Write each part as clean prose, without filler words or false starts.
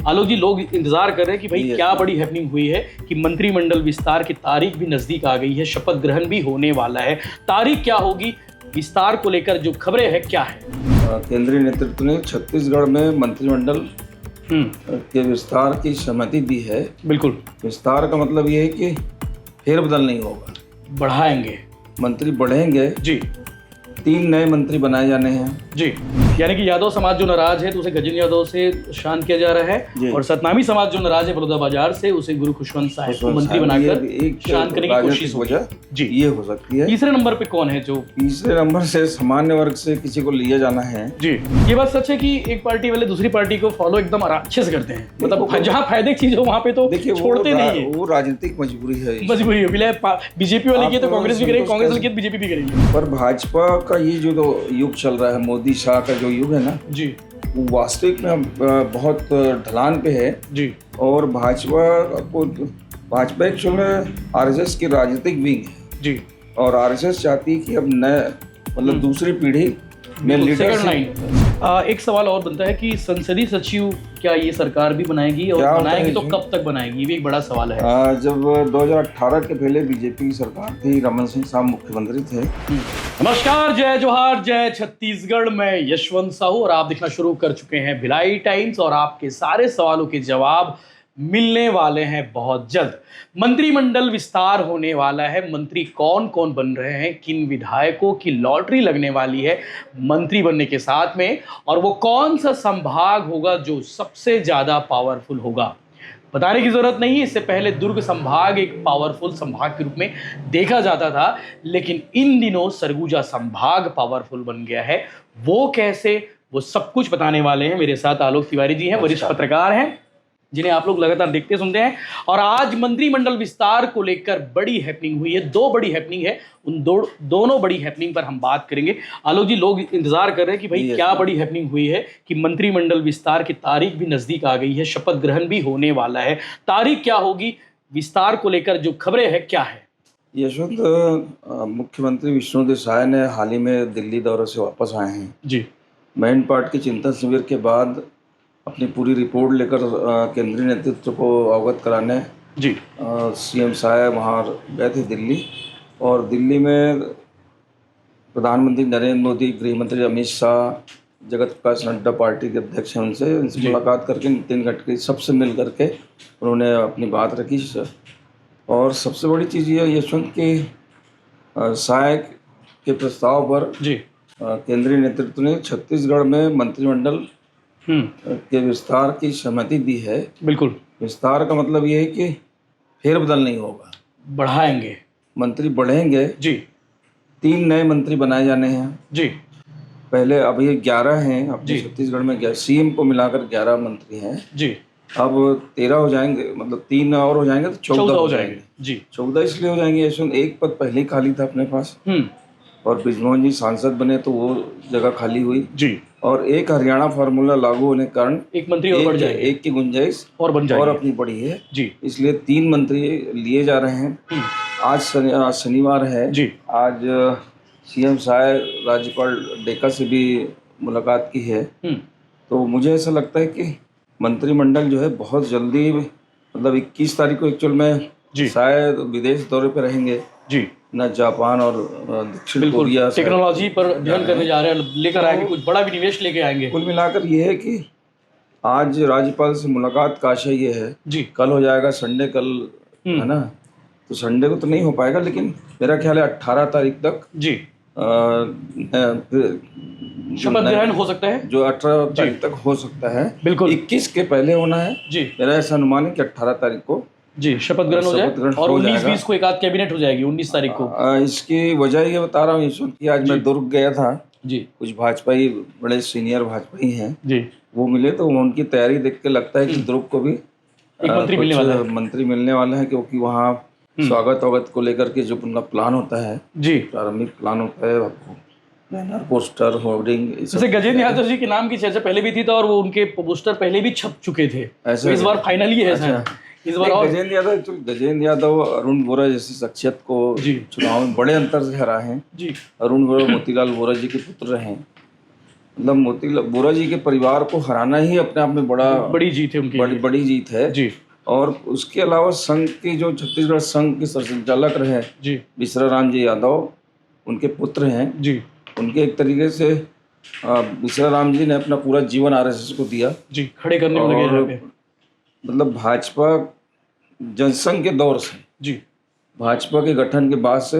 आलोक जी, लोग इंतजार कर रहे हैं कि भाई क्या बड़ी हैपनिंग हुई है कि मंत्रिमंडल विस्तार की तारीख भी नजदीक आ गई है, शपथ ग्रहण भी होने वाला है। तारीख क्या होगी, विस्तार को लेकर जो खबरें हैं क्या है? केंद्रीय नेतृत्व ने छत्तीसगढ़ में मंत्रिमंडल के विस्तार की सहमति दी है। बिल्कुल। विस्तार का मतलब ये है कि फेरबदल नहीं होगा, बढ़ाएंगे, मंत्री बढ़ेंगे जी। 3 नए मंत्री बनाए जाने हैं जी, यानी कि यादव समाज जो नाराज है तो उसे गजेंद्र यादव से शांत किया जा रहा है, और सतनामी समाज जो नाराज है बलौदाबाजार से, उसे गुरु खुशवंत साहब को मंत्री बनाकर शांत करने की कोशिश वजह जी ये हो सकती है। तीसरे नंबर पे कौन है जो? तीसरे नंबर से सामान्य वर्ग से किसी को लिया जाना है। जी, ये बात सच है कि एक पार्टी वाले दूसरी पार्टी को फॉलो एकदम अच्छे से करते हैं, मतलब जहाँ फायदे की चीज हो वहाँ पे तो छोड़ते नहीं है। वो राजनीतिक मजबूरी है, मजबूरी है। बीजेपी वाले की तो कांग्रेस भी करेगी, कांग्रेस वाले की बीजेपी भी करेगी। पर भाजपा का ये जो युग चल रहा है, मोदी शाह का जो युग है ना जी, वो वास्तविक में बहुत ढलान पे है जी। और भाजपा एक्चुअल में आरएसएस की राजनीतिक विंग है जी, और आरएसएस चाहती है कि अब नए मतलब दूसरी पीढ़ी में लीडरशिप। एक सवाल और बनता है कि संसदीय सचिव क्या ये सरकार भी बनाएगी, और बनाएगी तो कब तक बनाएगी, ये भी एक बड़ा सवाल है। जब 2018 के पहले बीजेपी की सरकार थी, रमन सिंह साहब मुख्यमंत्री थे। नमस्कार, जय जोहार, जय छत्तीसगढ़ में यशवंत साहू, और आप देखना शुरू कर चुके हैं भिलाई टाइम्स, और आपके सारे सवालों के जवाब मिलने वाले हैं बहुत जल्द। मंत्रिमंडल विस्तार होने वाला है, मंत्री कौन कौन बन रहे हैं, किन विधायकों की लॉटरी लगने वाली है मंत्री बनने के साथ में, और वो कौन सा संभाग होगा जो सबसे ज्यादा पावरफुल होगा, बताने की जरूरत नहीं है। इससे पहले दुर्ग संभाग एक पावरफुल संभाग के रूप में देखा जाता था, लेकिन इन दिनों सरगुजा संभाग पावरफुल बन गया है। वो कैसे, वो सब कुछ बताने वाले हैं। मेरे साथ आलोक तिवारी जी हैं, वरिष्ठ पत्रकार हैं जिन्हें आप लोग लगातार देखते सुनते हैं, और आज मंत्रिमंडल विस्तार को लेकर बड़ी हैपनिंग हुई है। 2 बड़ी हैपनिंग है, उन दोनों बड़ी हैपनिंग पर हम बात करेंगे। आलोक जी, लोग इंतजार कर रहे हैं कि भाई क्या बड़ी हैपनिंग हुई है कि मंत्रिमंडल विस्तार की तारीख भी नजदीक आ गई है, शपथ ग्रहण भी होने वाला है। तारीख क्या होगी, विस्तार को लेकर जो खबरें हैं क्या है? यशवंत, मुख्यमंत्री विष्णुदेव साय ने हाल ही में दिल्ली दौरे से वापस आए हैं जी। मेन पार्ट के चिंतन शिविर के बाद अपनी पूरी रिपोर्ट लेकर केंद्रीय नेतृत्व को अवगत कराने जी सीएम साय वहाँ गए थे दिल्ली, और दिल्ली में प्रधानमंत्री नरेंद्र मोदी, गृह मंत्री अमित शाह, जगत प्रकाश नड्डा पार्टी के अध्यक्ष हैं, उनसे मुलाकात करके नितिन गडकरी सबसे मिल करके उन्होंने अपनी बात रखी। और सबसे बड़ी चीज़ ये यशवंत की साय के प्रस्ताव पर जी केंद्रीय नेतृत्व ने छत्तीसगढ़ में मंत्रिमंडल के विस्तार की सहमति दी है। बिल्कुल। विस्तार का मतलब ये है कि फेरबदल नहीं होगा, बढ़ाएंगे, मंत्री बढ़ेंगे जी। 3 नए मंत्री बनाए जाने हैं जी। पहले अभी 11 हैं अपने छत्तीसगढ़ में, सीएम को मिलाकर 11 मंत्री हैं जी। अब 13 हो जाएंगे, मतलब 3 और हो जाएंगे तो 14 हो जाएंगे जी। 14 इसलिए हो जाएंगे यशवंत, एक पद पहले ही खाली था अपने पास, और बृजमोहन जी सांसद बने तो वो जगह खाली हुई जी। और एक हरियाणा फार्मूला लागू होने के कारण एक मंत्री और बढ़ जाएगा, एक की गुंजाइश और बन जाएगी और अपनी बढ़ी है जी। इसलिए 3 मंत्री लिए जा रहे हैं। आज शनिवार है जी। आज सीएम साय राज्यपाल डेका से भी मुलाकात की है, तो मुझे ऐसा लगता है कि मंत्रिमंडल जो है बहुत जल्दी, मतलब 21 तारीख को एक्चुअल में शायद विदेश दौरे पे रहेंगे जी, न जापान और दक्षिण कोरिया टेक्नोलॉजी पर अध्ययन करने जा रहे हैं, लेकर आएंगे कुछ बड़ा विनिवेश लेके आएंगे। कुल मिलाकर ये है कि आज राज्यपाल से मुलाकात का आशय ये है जी। कल हो जाएगा संडे, कल है ना, तो संडे को तो नहीं हो पाएगा, लेकिन मेरा ख्याल है 18 तारीख तक जी शपथ ग्रहण हो सकता है, जो 18 तारीख तक हो सकता है। बिल्कुल 21 के पहले होना है जी। मेरा ऐसा अनुमान है कि 18 तारीख को जी शपथ ग्रहण हो जाए, और 19-20 को एक आध कैबिनेट हो जाएगी 19 तारीख को। इसकी वजह ये बता रहा हूँ यशवंत की, आज मैं दुर्ग गया था जी, कुछ भाजपाई, बड़े सीनियर भाजपाई हैं जी, वो मिले, तो उनकी तैयारी देख के लगता है कि दुर्ग को भी एक मंत्री मिलने वाला है, क्योंकि वहाँ स्वागत को लेकर के जो उनका प्लान होता है जी, प्रारंभिक प्लान होता है, बैनर, पोस्टर, होर्डिंग, जैसे गजेंद्र यादव जी के नाम की चर्चा पहले भी थी, तो और वो उनके पोस्टर पहले भी छप चुके थे, तो इस बार फाइनली है इस बार। और गजेंद्र यादव अरुण वोरा जैसी शख्सियत को चुनाव में बड़े अंतर से हराए हैं जी। अरुण वोरा मोतीलाल वोरा जी के पुत्र हैं, मतलब मोतीलाल वोरा जी के परिवार को हराना ही अपने आप में बड़ी जीत है उनकी, बड़ी जीत है जी। और उसके अलावा संघ की जो छत्तीसगढ़ संघ के सरसंचालक रहे जी विश्राराम जी यादव, उनके पुत्र हैं जी उनके एक तरीके से विश्राराम जी ने अपना पूरा जीवन आरएसएस को दिया जी, खड़े करने में लगे यहाँ पे। मतलब भाजपा जनसंघ के दौर से, जी भाजपा के गठन के बाद से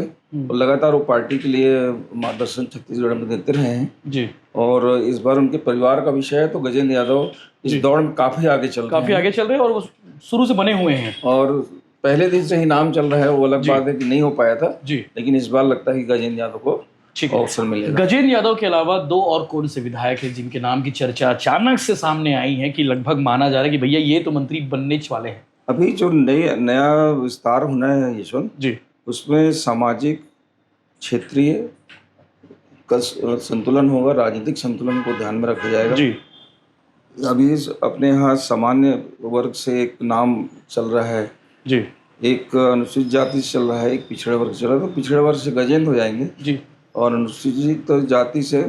लगातार वो पार्टी के लिए मार्गदर्शन छत्तीसगढ़ में देते रहे हैं जी। और इस बार उनके परिवार का विषय है तो गजेंद्र यादव इस दौड़ में काफी आगे चल रहे हैं और वो शुरू से बने हुए हैं और पहले दिन से ही नाम चल रहा है। वो अलग बात है कि नहीं हो पाया था जी, लेकिन इस बार लगता है कि गजेंद्र यादव को अवसर मिलेगा। गजेंद्र यादव के अलावा दो और कौन से विधायक हैं जिनके नाम की चर्चा अचानक से सामने आई है कि लगभग माना जा रहा है कि भैया ये तो मंत्री बनने वाले हैं? अभी जो नया विस्तार होना है यशवंत जी, उसमें सामाजिक क्षेत्रीय संतुलन होगा, राजनीतिक संतुलन को ध्यान में रखा जाएगा जी। अभी अपने यहाँ सामान्य वर्ग से एक नाम चल रहा है जी, एक अनुसूचित जाति से चल रहा है, एक पिछड़े वर्ग चल रहा है, तो पिछड़े वर्ग से गजेंद्र हो जाएंगे जी और अनुसूचित जाति से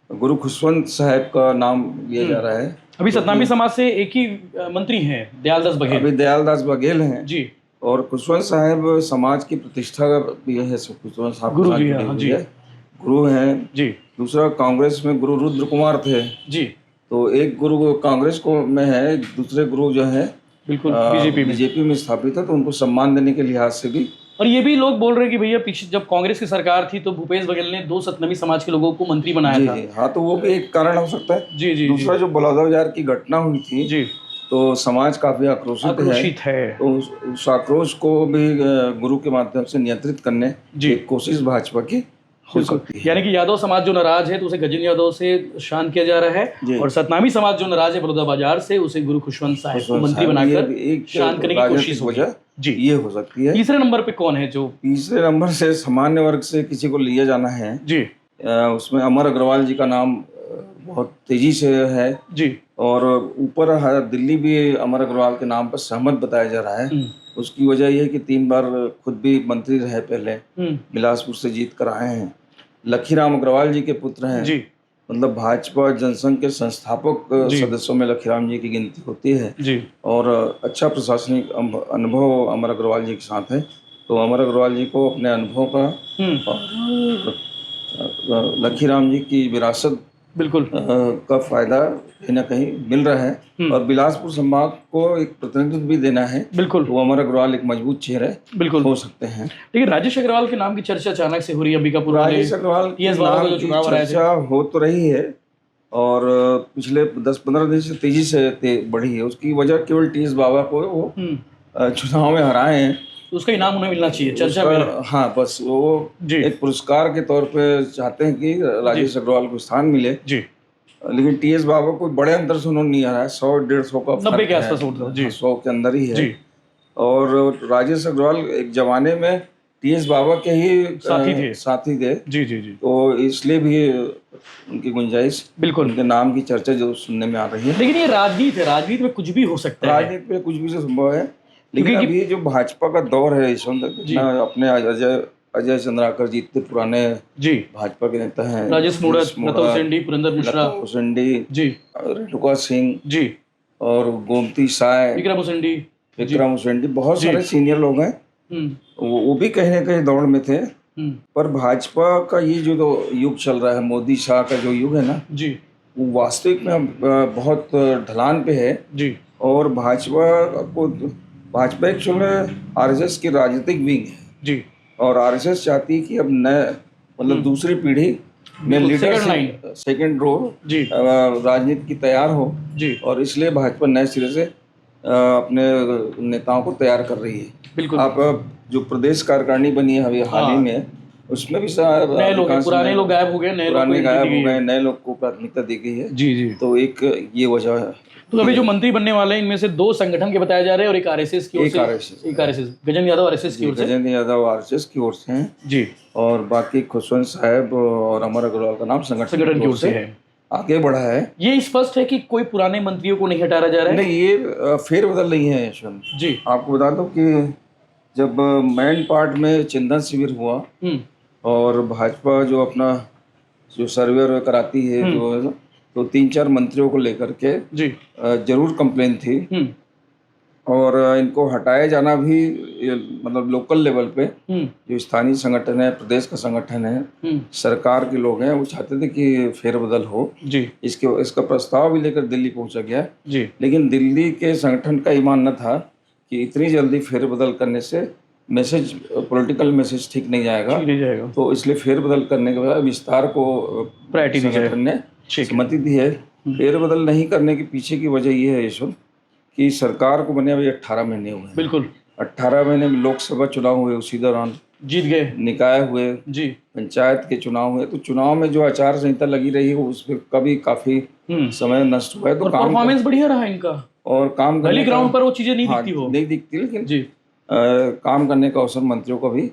गुरु खुशवंत साहब का नाम लिया जा रहा है। अभी सतनामी समाज से एक ही मंत्री हैं, दयालदास बघेल। अभी दयालदास बघेल हैं जी और खुशवंत साहब समाज की प्रतिष्ठा का भी है, खुशवंत साहब गुरु जी हैं, गुरु हैं जी। दूसरा कांग्रेस में गुरु रुद्र कुमार थे जी, तो एक गुरु कांग्रेस को में है, दूसरे गुरु जो है बिल्कुल बीजेपी में स्थापित है, तो उनको सम्मान देने के लिहाज से भी। और ये भी लोग बोल रहे हैं कि भैया पीछे जब कांग्रेस की सरकार थी तो भूपेश बघेल ने 2 सतनामी समाज के लोगों को मंत्री बनाया था। जी हाँ, तो वो भी एक कारण हो सकता है। जी जी। दूसरा जो बलौदाबाजार की घटना हुई थी जी, तो समाज काफी आक्रोशित है, तो उस आक्रोश को भी गुरु के माध्यम से नियंत्रित करने की कोशिश भाजपा की हो सकती है। यानी कि यादव समाज जो नाराज है तो उसे गजेंद्र यादव से शांत किया जा रहा है और सतनामी समाज जो नाराज है बलौदाबाजार से उसे गुरु खुशवंत साहब को मंत्री बनाकर शांत करने की कोशिश होगी जी, ये हो सकती है। तीसरे नंबर पे कौन है? जो तीसरे नंबर से सामान्य वर्ग से किसी को लिया जाना है जी, उसमें अमर अग्रवाल जी का नाम बहुत तेजी से है जी, और ऊपर दिल्ली भी अमर अग्रवाल के नाम पर सहमत बताया जा रहा है। उसकी वजह यह है कि 3 बार खुद भी मंत्री रहे, पहले बिलासपुर से जीत कर आए हैं। लखीराम अग्रवाल जी के पुत्र हैं जी, मतलब भाजपा जनसंघ के संस्थापक सदस्यों में लखीराम जी की गिनती होती है जी, और अच्छा प्रशासनिक अनुभव अमर अग्रवाल जी के साथ है, तो अमर अग्रवाल जी को अपने अनुभव का और लखीराम जी की विरासत बिल्कुल का फायदा कहीं ना कहीं मिल रहा है और बिलासपुर संभाग को एक प्रतिनिधित्व भी देना है। बिल्कुल, वो अमर अग्रवाल एक मजबूत चेहरा बिल्कुल हो सकते हैं। लेकिन राजेश अग्रवाल के नाम की चर्चा अचानक से हो रही है। अंबिकापुर राजेश अग्रवाल की नाम की चर्चा हो तो रही है और पिछले 10-15 दिन से तेजी से बढ़ी है। उसकी वजह केवल टीएस बाबा को वो चुनाव में हराए हैं, उसका इनाम उन्हें मिलना चाहिए चर्चा में। हाँ, बस वो एक पुरस्कार के तौर पे चाहते हैं कि राजेश अग्रवाल को स्थान मिले जी, लेकिन टीएस बाबा को बड़े अंतर से उन्होंने नहीं हराया, 100-150 का 90 के आसपास जी, 100 के अंदर ही है जी। और राजेश अग्रवाल एक जमाने में टीएस बाबा के ही साथी थे जी जी जी, तो इसलिए भी उनकी गुंजाइश बिल्कुल, उनके नाम की चर्चा जो सुनने में आ रही है। लेकिन ये राजनीति में कुछ भी हो सकता है, राजनीति में कुछ भी संभव है। लेकिन अभी जो भाजपा का दौर है यशवंत, अपने अजय चंद्राकर जी इतने पुराने जी भाजपा के नेता हैं, राजेश मूणत, लता उसेंडी, पुरंदर मिश्रा जी, रेणुका सिंह जी, और गोमती साय, विक्रम उसेंडी, बहुत सारे सीनियर लोग हैं, वो भी कहीं ना कहीं दौड़ में थे। पर भाजपा का ये जो युग चल रहा है, मोदी शाह का जो युग है ना जी, वो वास्तविक में बहुत ढलान पे है जी, और भाजपा एक्चुअल में आरएसएस की राजनीतिक विंग है जी, और आरएसएस चाहती है कि अब नए मतलब दूसरी पीढ़ी में लीडर सेकंड रो जी राजनीति की तैयार हो जी, और इसलिए भाजपा नए सिरे से अपने नेताओं को तैयार कर रही है। बिल्कुल, आप जो प्रदेश कार्यकारिणी बनी है अभी हाल ही में, उसमें भी नए लोग, पुराने लोग गायब हो गए, नए लोग को प्राथमिकता दी गई है जी जी, तो एक ये वजह है। तो अभी जो मंत्री बनने वाले हैं इनमें से 2 संगठन के बताए जा रहे हैं और एक आरएसएस की ओर से, एक आरएसएस गजेंद्र यादव आरएसएस की ओर से, गजेंद्र यादव आरएसएस की ओर से हैं जी, और बाकी खुशवंत साहब और अमर अग्रवाल का नाम संगठन की ओर से है, आगे बढ़ा है। ये स्पष्ट है कि कोई पुराने मंत्रियों को नहीं हटाया जा रहा है? नहीं, ये फेरबदल नहीं है यशवंत जी। आपको बता दो कि जब मैन पार्ट में चिंतन शिविर हुआ और भाजपा जो अपना जो सर्वे कराती है जो तो 3-4 मंत्रियों को लेकर के जी जरूर कंप्लेन थी और इनको हटाया जाना भी मतलब लोकल लेवल पे जो स्थानीय संगठन है, प्रदेश का संगठन है, सरकार के लोग हैं, वो चाहते थे कि फेरबदल हो जी इसका प्रस्ताव भी लेकर दिल्ली पहुंचा गया जी लेकिन दिल्ली के संगठन का ईमान न था कि इतनी जल्दी फेरबदल करने से मैसेज पॉलिटिकल मैसेज ठीक नहीं जाएगा तो इसलिए फेरबदल करने के बाद विस्तार को प्रायोरिटी संगठन ने सहमति दी है। फेरबदल नहीं करने के पीछे की वजह ये है यशवंत कि सरकार को बने अभी 18 महीने हुए हैं। बिल्कुल 18 महीने में लोकसभा चुनाव हुए, उसी दौरान जीत गए, निकाय हुए जी, पंचायत के चुनाव हुए, तो चुनाव में जो आचार संहिता लगी रही है उस पर कभी काफी समय नष्ट हुआ है। तो काम परफॉर्मेंस बढ़िया रहा इनका और काम गली ग्राउंड पर वो चीजें नहीं दिखती, वो नहीं दिखती, लेकिन जी काम करने का अवसर मंत्रियों को भी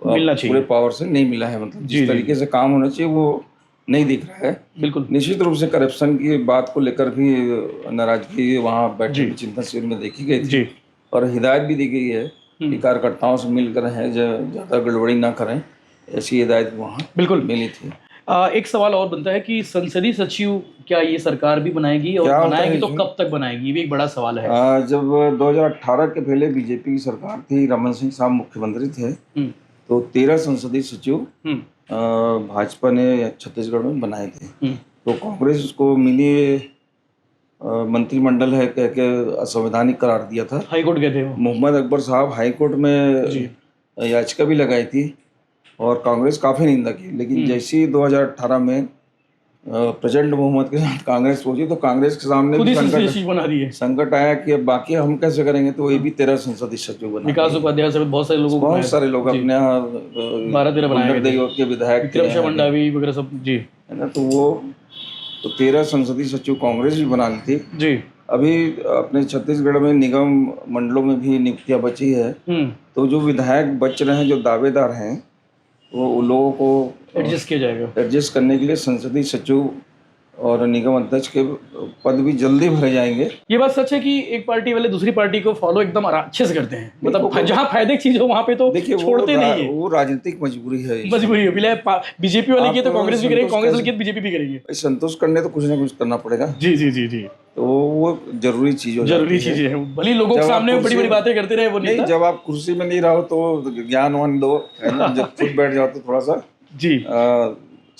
मिलना चाहिए, पूरे पावर से नहीं मिला है। मतलब जिस तरीके से काम होना चाहिए वो नहीं दिख रहा है। बिल्कुल निश्चित रूप से करप्शन की बात को लेकर भी नाराजगी वहाँ बैठे चिंतन शिविर में देखी गई थी और हिदायत भी दी गई है कि कार्यकर्ताओं से मिलकर है ज़्यादा गड़बड़ी ना करें, ऐसी हिदायत वहाँ बिल्कुल मिली थी। एक सवाल और बनता है कि संसदीय सचिव क्या ये सरकार भी बनाएगी और बनाएगी तो कब तक बनाएगी, ये भी एक बड़ा सवाल है। जब 2018 के पहले बीजेपी की सरकार थी, रमन सिंह साहब मुख्यमंत्री थे, तो 13 संसदीय सचिव भाजपा ने छत्तीसगढ़ में बनाए थे। तो कांग्रेस को मिली मंत्रिमंडल है कह के असंवैधानिक करार दिया था, हाईकोर्ट गए थे। मोहम्मद अकबर साहब हाईकोर्ट में याचिका भी लगाई थी और कांग्रेस काफ़ी निंदा की, लेकिन जैसे ही 2018 में प्रचंड बहुमत के साथ कांग्रेस पहुंची तो कांग्रेस के सामने भी संकट आया कि अब बाकी हम कैसे करेंगे, तो ये भी 13 संसदीय सचिव बना। विकास उपाध्याय समेत बहुत सारे लोग अपने यहाँ के विधायक वगैरह सब जी है ना, तो 13 संसदीय सचिव कांग्रेस भी बना ली थी जी। अभी अपने छत्तीसगढ़ में निगम मंडलों में भी नियुक्तियां बची है, तो जो विधायक बच रहे हैं, जो दावेदार हैं, वो लोगों को एडजस्ट किया जाएगा। एडजस्ट करने के लिए संसदीय सचिव और निगम अध्यक्ष के पद भी जल्दी भरे जाएंगे। ये बात सच है कि एक पार्टी वाले दूसरी पार्टी को फॉलो एकदम अच्छे से करते हैं, मतलब जहाँ फायदे की चीज हो वहाँ पे तो छोड़ते नहीं है। वो राजनीतिक मजबूरी है, बीजेपी वाले की तो कांग्रेस भी करेगी, कांग्रेस वाले की बीजेपी भी करेगी। संतुष्ट करने तो कुछ ना कुछ करना पड़ेगा। जी जी जी जी, तो वो जरूरी चीज है। भले लोगों के सामने बड़ी बड़ी बातें करते रहे, वो नहीं, जब आप कुर्सी में नहीं रहो तो ज्ञानवान दो, है ना, जब खुद बैठ जाओ तो थोड़ा सा जी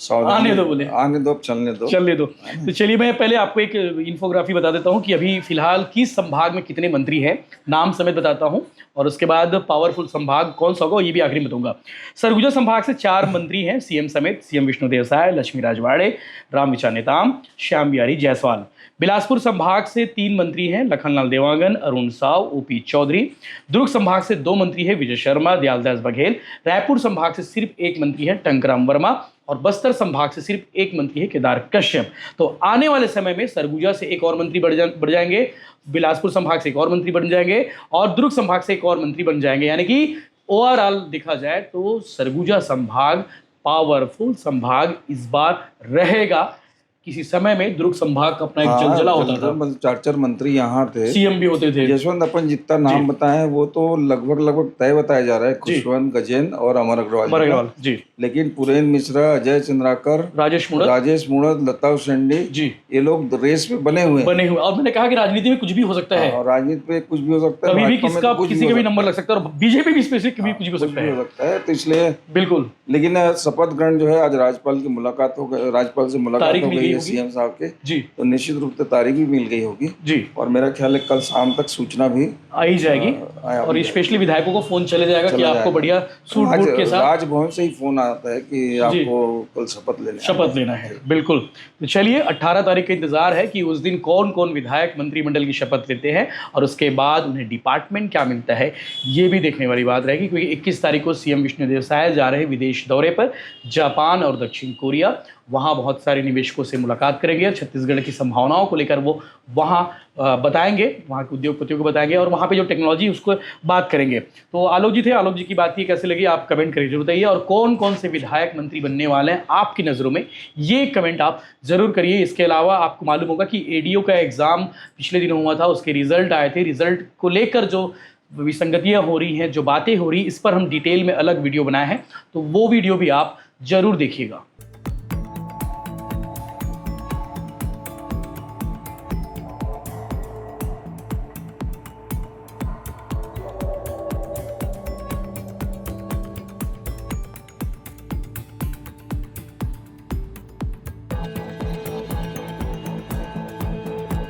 आने दो, बोले आने दो, चलने दो। तो चलिए मैं पहले आपको एक इन्फोग्राफी बता देता हूँ कि अभी फिलहाल किस संभाग में कितने मंत्री हैं, नाम समेत बताता हूँ, और उसके बाद पावरफुल संभाग कौन सा होगा ये भी आखिरी में बताऊंगा। सरगुजा संभाग से 4 मंत्री हैं, सीएम समेत, सीएम विष्णुदेव साय, लक्ष्मी राजवाड़े, रामविचार नेताम, श्याम बिहारी जायसवाल। बिलासपुर संभाग से 3 मंत्री हैं, लखनलाल देवांगन, अरुण साव, ओपी चौधरी। दुर्ग संभाग से 2 मंत्री हैं, विजय शर्मा, दयालदास बघेल। रायपुर संभाग से सिर्फ 1 मंत्री है, टंकराम वर्मा। और बस्तर संभाग से सिर्फ 1 मंत्री है, केदार कश्यप। तो आने वाले समय में सरगुजा से 1 और मंत्री बढ़ जाएंगे, बिलासपुर संभाग से 1 और मंत्री बन जाएंगे और दुर्ग संभाग से 1 और मंत्री बन जाएंगे। यानी कि ओवरऑल देखा जाए तो सरगुजा संभाग पावरफुल संभाग इस बार रहेगा। किसी समय में दुर्ग संभाग का अपना एक जलजला होता था, 4 मंत्री यहाँ थे, सीएम भी होते थे। यशवंत अपन जितना नाम बताए वो तो लगभग तय बताया जा रहा है, खुशवंत गजेन और अमर अग्रवाल जी, लेकिन पुरेन मिश्रा, अजय चंद्राकर, राजेश मुणत, लता उसेंडी जी, ये लोग रेस में बने हुए। और मैंने कहा कि राजनीति में कुछ भी हो सकता है, राजनीति में कुछ भी हो सकता है, कभी भी किसी का भी नंबर लग सकता है, और बीजेपी भी स्पेसिफिक कभी कुछ भी हो सकता है। तो इसलिए बिल्कुल, लेकिन शपथ ग्रहण जो है आज राज्यपाल की मुलाकात हो गई, राज्यपाल से मुलाकात हो गई सीएम साहब के जी, तो निश्चित रूप से तारीख भी मिल गई होगी जी, और मेरा ख्याल है कल शाम तक सूचना भी आ ही जाएगी, और स्पेशली विधायकों को फोन चले जाएगा कि आपको बढ़िया सूट बूट के साथ राजभवन से ही फोन आता है कि आपको कल शपथ लेना है। बिल्कुल, तो चलिए 18 तारीख का इंतजार है कि उस दिन कौन कौन विधायक मंत्रिमंडल की शपथ लेते हैं और उसके बाद उन्हें डिपार्टमेंट क्या मिलता है ये भी देखने वाली बात रहेगी, क्योंकि 21 तारीख को सीएम विष्णुदेव साय जा रहे हैं विदेश दौरे पर, जापान और दक्षिण कोरिया। वहाँ बहुत सारे निवेशकों से मुलाकात करेंगे और छत्तीसगढ़ की संभावनाओं को लेकर वो वहाँ बताएंगे, वहाँ के उद्योगपतियों को बताएंगे और वहाँ पे जो टेक्नोलॉजी उसको बात करेंगे। तो आलोक जी थे, आलोक जी की बात की कैसे लगी आप कमेंट करिए जरूर बताइए, और कौन कौन से विधायक मंत्री बनने वाले हैं आपकी नज़रों में ये कमेंट आप ज़रूर करिए। इसके अलावा आपको मालूम होगा कि एडीओ का एग्ज़ाम पिछले दिनों हुआ था, उसके रिजल्ट आए थे, रिजल्ट को लेकर जो विसंगतियाँ हो रही हैं, जो बातें हो रही, इस पर हम डिटेल में अलग वीडियो बनाए हैं, तो वो वीडियो भी आप ज़रूर देखिएगा।